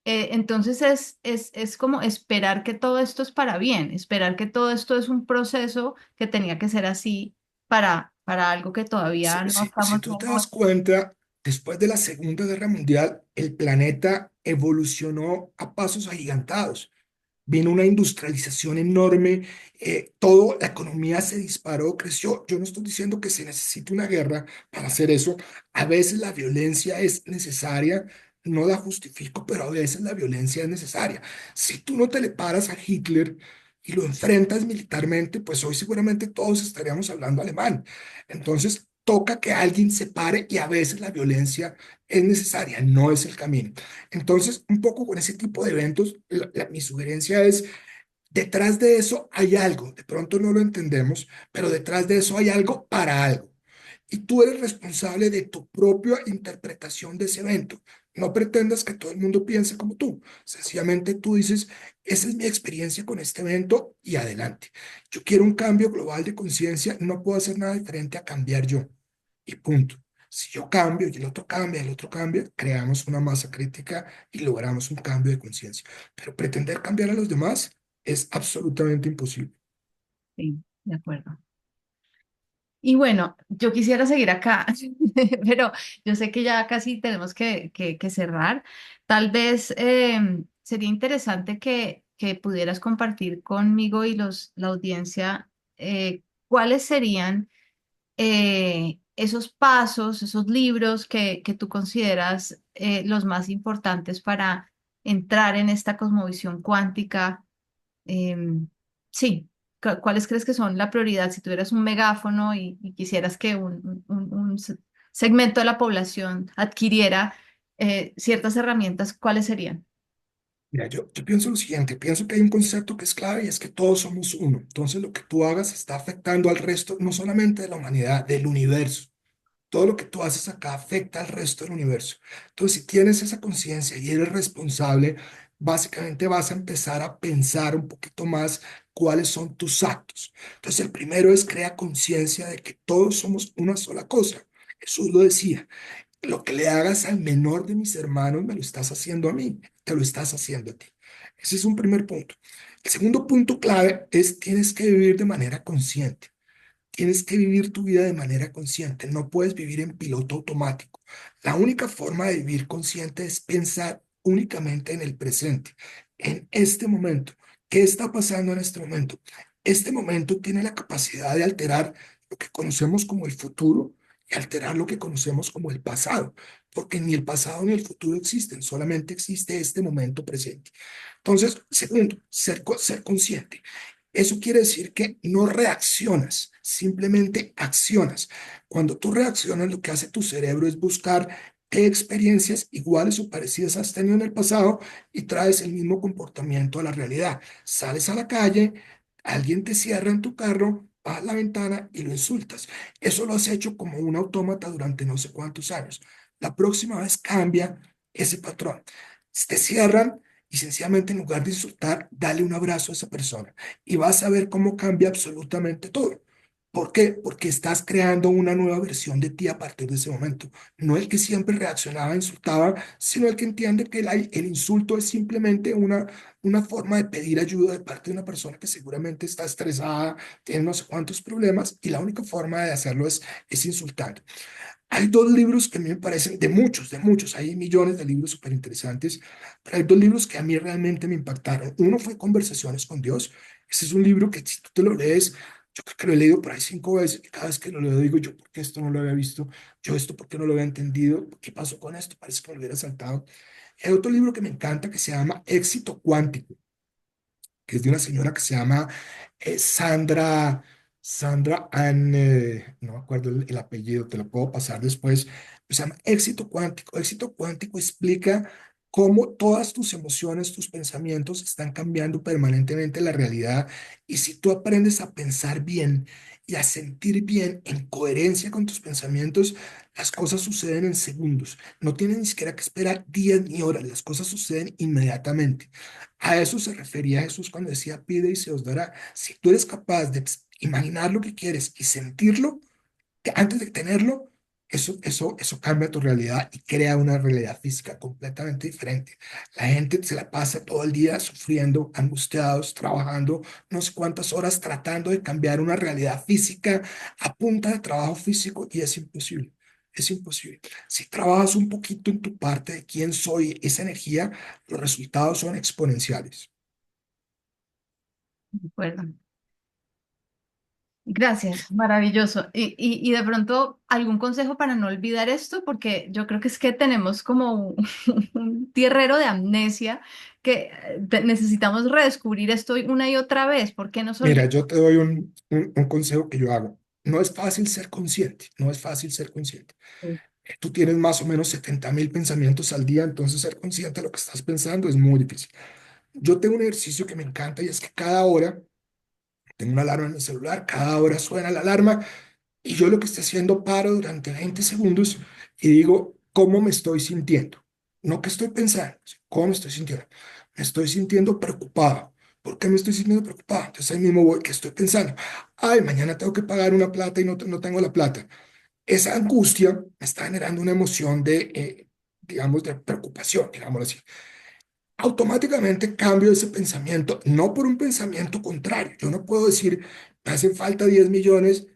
entonces es como esperar que todo esto es para bien, esperar que todo esto es un proceso que tenía que ser así para algo que Si, todavía no si estamos tú te das viendo. cuenta, después de la Segunda Guerra Mundial, el planeta evolucionó a pasos agigantados. Vino una industrialización enorme, todo, la economía se disparó, creció. Yo no estoy diciendo que se necesite una guerra para hacer eso. A veces la violencia es necesaria, no la justifico, pero a veces la violencia es necesaria. Si tú no te le paras a Hitler y lo enfrentas militarmente, pues hoy seguramente todos estaríamos hablando alemán. Entonces, toca que alguien se pare y a veces la violencia es necesaria, no es el camino. Entonces, un poco con ese tipo de eventos, mi sugerencia es, detrás de eso hay algo, de pronto no lo entendemos, pero detrás de eso hay algo para algo. Y tú eres responsable de tu propia interpretación de ese evento. No pretendas que todo el mundo piense como tú. Sencillamente tú dices, esa es mi experiencia con este evento y adelante. Yo quiero un cambio global de conciencia, no puedo hacer nada diferente a cambiar yo. Y punto. Si yo cambio y el otro cambia, creamos una masa crítica y logramos un cambio de conciencia. Pero pretender cambiar a los demás es absolutamente imposible. Sí, de acuerdo. Y bueno, yo quisiera seguir acá, pero yo sé que ya casi tenemos que cerrar. Tal vez sería interesante que pudieras compartir conmigo y la audiencia cuáles serían esos pasos, esos libros que tú consideras los más importantes para entrar en esta cosmovisión cuántica. Sí, ¿cuáles crees que son la prioridad? Si tuvieras un megáfono y quisieras que un segmento de la población adquiriera ciertas herramientas, ¿cuáles serían? Mira, yo pienso lo siguiente, pienso que hay un concepto que es clave y es que todos somos uno. Entonces lo que tú hagas está afectando al resto, no solamente de la humanidad, del universo. Todo lo que tú haces acá afecta al resto del universo. Entonces, si tienes esa conciencia y eres responsable, básicamente vas a empezar a pensar un poquito más cuáles son tus actos. Entonces, el primero es crear conciencia de que todos somos una sola cosa. Jesús lo decía, lo que le hagas al menor de mis hermanos, me lo estás haciendo a mí, te lo estás haciendo a ti. Ese es un primer punto. El segundo punto clave es tienes que vivir de manera consciente. Tienes que vivir tu vida de manera consciente, no puedes vivir en piloto automático. La única forma de vivir consciente es pensar únicamente en el presente, en este momento. ¿Qué está pasando en este momento? Este momento tiene la capacidad de alterar lo que conocemos como el futuro y alterar lo que conocemos como el pasado, porque ni el pasado ni el futuro existen, solamente existe este momento presente. Entonces, segundo, ser consciente. Eso quiere decir que no reaccionas, simplemente accionas. Cuando tú reaccionas, lo que hace tu cerebro es buscar qué experiencias iguales o parecidas has tenido en el pasado y traes el mismo comportamiento a la realidad. Sales a la calle, alguien te cierra en tu carro, bajas la ventana y lo insultas. Eso lo has hecho como un autómata durante no sé cuántos años. La próxima vez cambia ese patrón. Te cierran y sencillamente en lugar de insultar, dale un abrazo a esa persona y vas a ver cómo cambia absolutamente todo. ¿Por qué? Porque estás creando una nueva versión de ti a partir de ese momento. No el que siempre reaccionaba, insultaba, sino el que entiende que el insulto es simplemente una forma de pedir ayuda de parte de una persona que seguramente está estresada, tiene no sé cuántos problemas, y la única forma de hacerlo es insultando. Hay dos libros que a mí me parecen, de muchos, hay millones de libros súper interesantes, pero hay dos libros que a mí realmente me impactaron. Uno fue Conversaciones con Dios. Ese es un libro que si tú te lo lees, yo creo que lo he leído por ahí 5 veces, y cada vez que lo leo digo, yo, ¿por qué esto no lo había visto? Yo, esto, ¿por qué no lo había entendido? ¿Qué pasó con esto? Parece que me lo hubiera saltado. Hay otro libro que me encanta que se llama Éxito Cuántico, que es de una señora que se llama Sandra Ann, no me acuerdo el apellido, te lo puedo pasar después. Se llama Éxito Cuántico. Éxito Cuántico explica cómo todas tus emociones, tus pensamientos están cambiando permanentemente la realidad. Y si tú aprendes a pensar bien y a sentir bien en coherencia con tus pensamientos, las cosas suceden en segundos. No tienes ni siquiera que esperar días ni horas, las cosas suceden inmediatamente. A eso se refería Jesús cuando decía, pide y se os dará. Si tú eres capaz de imaginar lo que quieres y sentirlo, que antes de tenerlo, eso cambia tu realidad y crea una realidad física completamente diferente. La gente se la pasa todo el día sufriendo, angustiados, trabajando no sé cuántas horas tratando de cambiar una realidad física a punta de trabajo físico y es imposible. Es imposible. Si trabajas un poquito en tu parte de quién soy, esa energía, los resultados son exponenciales. De acuerdo. Gracias, maravilloso. Y de pronto, ¿algún consejo para no olvidar esto? Porque yo creo que es que tenemos como un tierrero de amnesia que necesitamos redescubrir esto una y otra vez. ¿Por qué nos Mira, olvidamos? yo te doy un consejo que yo hago. No es fácil ser consciente, no es fácil ser consciente. Tú tienes más o menos 70.000 pensamientos al día, entonces ser consciente de lo que estás pensando es muy difícil. Yo tengo un ejercicio que me encanta y es que cada hora, tengo una alarma en el celular, cada hora suena la alarma y yo lo que estoy haciendo paro durante 20 segundos y digo, ¿cómo me estoy sintiendo? No qué estoy pensando, ¿cómo me estoy sintiendo? Me estoy sintiendo preocupado. ¿Por qué me estoy sintiendo preocupado? Entonces ahí mismo voy, ¿qué estoy pensando? Ay, mañana tengo que pagar una plata y no tengo la plata. Esa angustia me está generando una emoción digamos, de preocupación, digámoslo así. Automáticamente cambio ese pensamiento, no por un pensamiento contrario. Yo no puedo decir, me hacen falta 10 millones,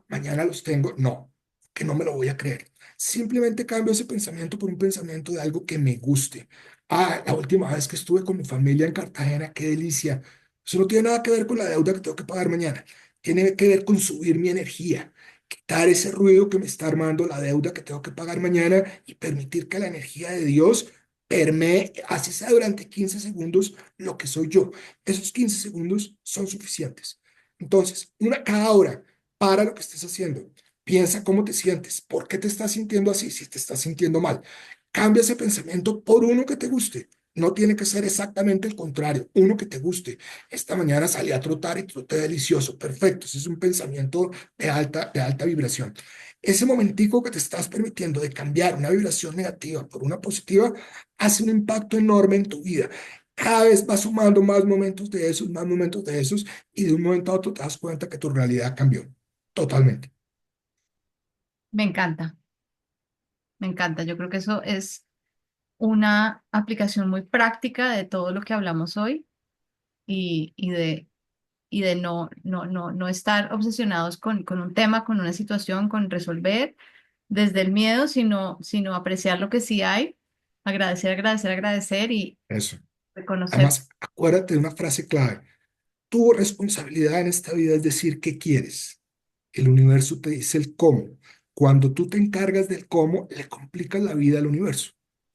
mañana los tengo. No, que no me lo voy a creer. Simplemente cambio ese pensamiento por un pensamiento de algo que me guste. La última vez que estuve con mi familia en Cartagena, qué delicia. Eso no tiene nada que ver con la deuda que tengo que pagar mañana. Tiene que ver con subir mi energía, quitar ese ruido que me está armando la deuda que tengo que pagar mañana y permitir que la energía de Dios permee, así sea durante 15 segundos, lo que soy yo. Esos 15 segundos son suficientes. Entonces, cada hora, para lo que estés haciendo. Piensa cómo te sientes, por qué te estás sintiendo así, si te estás sintiendo mal. Cambia ese pensamiento por uno que te guste. No tiene que ser exactamente el contrario, uno que te guste. Esta mañana salí a trotar y troté delicioso, perfecto. Ese es un pensamiento de alta vibración. Ese momentico que te estás permitiendo de cambiar una vibración negativa por una positiva hace un impacto enorme en tu vida. Cada vez vas sumando más momentos de esos, y de un momento a otro te das cuenta que tu realidad cambió totalmente. Me encanta, me encanta. Yo creo que eso es una aplicación muy práctica de todo lo que hablamos hoy y de no estar obsesionados con un tema, con una situación, con resolver desde el miedo, sino apreciar lo que sí hay, agradecer, agradecer, agradecer y Eso. reconocer. Además, acuérdate de una frase clave. Tu responsabilidad en esta vida es decir qué quieres. El universo te dice el cómo. Cuando tú te encargas del cómo, le complicas la vida al universo.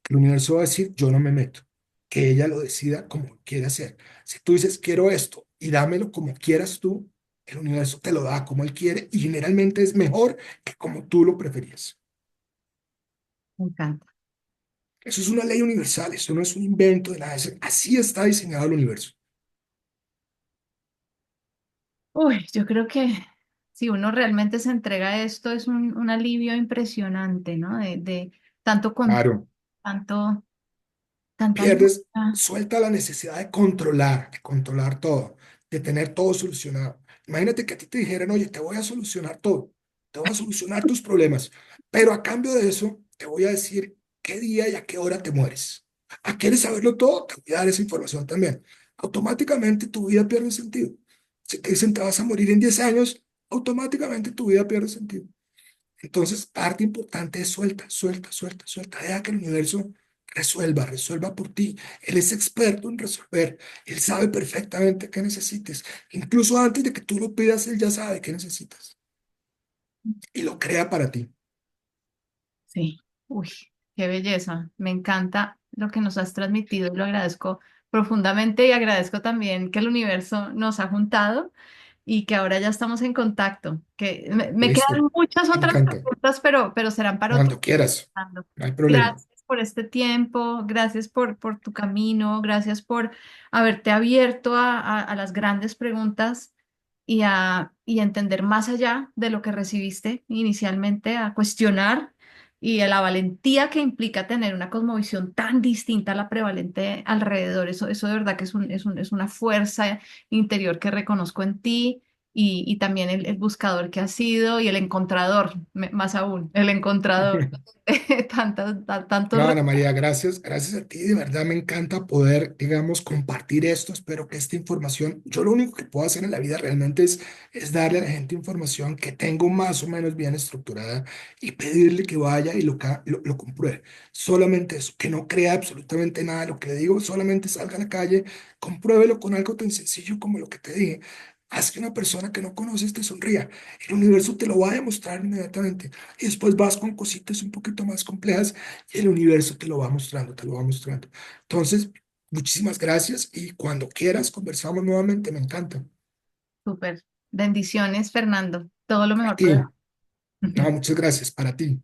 El universo va a decir, yo no me meto. Que ella lo decida como quiere hacer. Si tú dices, quiero esto y dámelo como quieras tú, el universo te lo da como él quiere y generalmente es mejor que como tú lo preferías. Me encanta. Eso es una ley universal, eso no es un invento de nada. Así está diseñado el universo. Uy, yo creo que si uno realmente se entrega a esto es un alivio impresionante, ¿no? De tanto control, Claro, tanto, tanta pierdes, lucha. suelta la necesidad de controlar todo, de tener todo solucionado. Imagínate que a ti te dijeran, oye, te voy a solucionar todo, te voy a solucionar tus problemas, pero a cambio de eso te voy a decir qué día y a qué hora te mueres. ¿Quieres saberlo todo? Te voy a dar esa información también. Automáticamente tu vida pierde sentido. Si te dicen te vas a morir en 10 años, automáticamente tu vida pierde sentido. Entonces, parte importante es suelta, suelta, suelta, suelta. Deja que el universo resuelva, resuelva por ti. Él es experto en resolver. Él sabe perfectamente qué necesites. Incluso antes de que tú lo pidas, él ya sabe qué necesitas y lo crea para ti. Sí, uy, qué belleza. Me encanta lo que nos has transmitido y lo agradezco profundamente y agradezco también que el universo nos ha juntado y que ahora ya estamos en contacto. Que me Listo. quedan muchas Me otras encanta. preguntas, pero serán para otro. Cuando quieras. Fernando. No hay problema. Gracias por este tiempo, gracias por tu camino, gracias por haberte abierto a las grandes preguntas y a entender más allá de lo que recibiste inicialmente, a cuestionar y a la valentía que implica tener una cosmovisión tan distinta a la prevalente alrededor. Eso de verdad que es una fuerza interior que reconozco en ti y también el buscador que has sido y el encontrador, más aún, el encontrador. Tantos No, Ana María, gracias, gracias a ti. De verdad me encanta poder, digamos, compartir esto. Espero que esta información, yo lo único que puedo hacer en la vida realmente es darle a la gente información que tengo más o menos bien estructurada y pedirle que vaya y lo compruebe. Solamente eso, que no crea absolutamente nada de lo que le digo, solamente salga a la calle, compruébelo con algo tan sencillo como lo que te dije. Haz que una persona que no conoces te sonría. El universo te lo va a demostrar inmediatamente. Y después vas con cositas un poquito más complejas y el universo te lo va mostrando, te lo va mostrando. Entonces, muchísimas gracias y cuando quieras conversamos nuevamente, me encanta. Súper. Bendiciones, Fernando. Todo lo A mejor ti, para no, muchas gracias para ti.